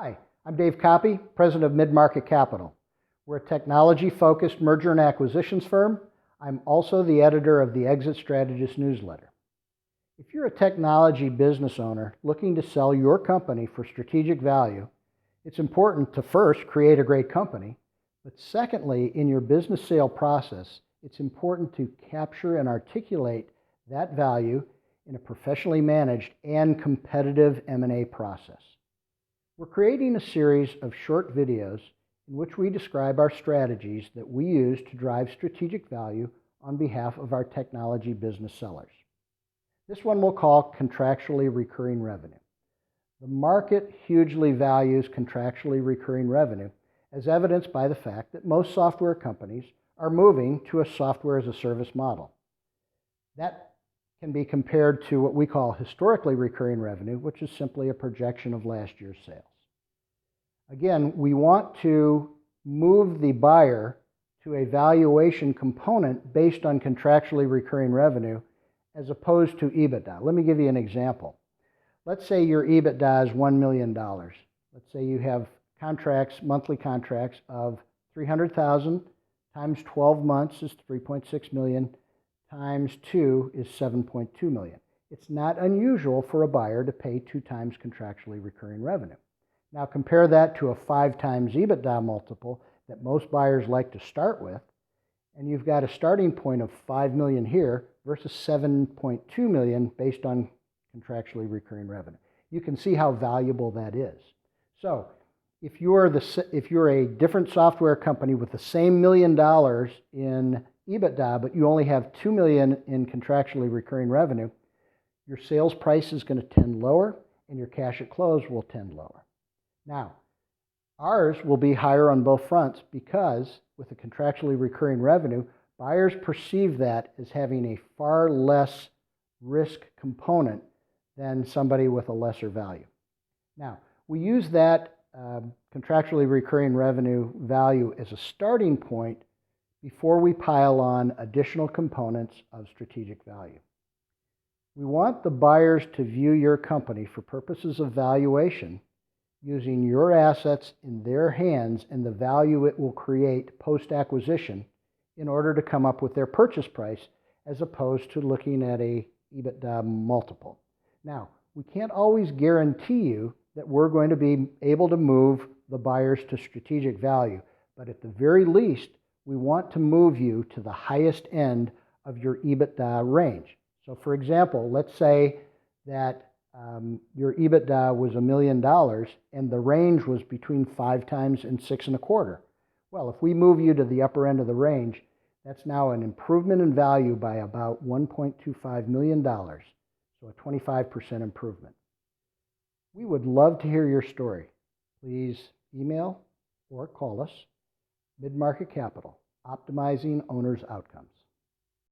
Hi, I'm Dave Coppi, President of Mid-Market Capital. We're a technology-focused merger and acquisitions firm. I'm also the editor of the Exit Strategist newsletter. If you're a technology business owner looking to sell your company for strategic value, it's important to first create a great company, but secondly, in your business sale process, it's important to capture and articulate that value in a professionally managed and competitive M&A process. We're creating a series of short videos in which we describe our strategies that we use to drive strategic value on behalf of our technology business sellers. This one we'll call contractually recurring revenue. The market hugely values contractually recurring revenue, as evidenced by the fact that most software companies are moving to a software as a service model. That can be compared to what we call historically recurring revenue, which is simply a projection of last year's sales. Again, we want to move the buyer to a valuation component based on contractually recurring revenue as opposed to EBITDA. Let me give you an example. Let's say your EBITDA is $1 million. Let's say you have monthly contracts of $300,000 times 12 months is $3.6 million, times 2 is $7.2 million. It's not unusual for a buyer to pay 2 times contractually recurring revenue. Now compare that to a 5 times EBITDA multiple that most buyers like to start with, and you've got a starting point of $5 million here versus $7.2 million based on contractually recurring revenue. You can see how valuable that is. So if you're a different software company with the same $1 million in EBITDA, but you only have $2 million in contractually recurring revenue, your sales price is going to tend lower and your cash at close will tend lower. Now, ours will be higher on both fronts because with the contractually recurring revenue, buyers perceive that as having a far less risk component than somebody with a lesser value. Now, we use that contractually recurring revenue value as a starting point before we pile on additional components of strategic value. We want the buyers to view your company for purposes of valuation using your assets in their hands and the value it will create post-acquisition in order to come up with their purchase price as opposed to looking at a EBITDA multiple. Now, we can't always guarantee you that we're going to be able to move the buyers to strategic value, but at the very least, we want to move you to the highest end of your EBITDA range. So for example, let's say that your EBITDA was $1 million and the range was between 5 times and 6.25. Well, if we move you to the upper end of the range, that's now an improvement in value by about $1.25 million, so a 25% improvement. We would love to hear your story. Please email or call us, Mid-Market Capital, optimizing owners' outcomes.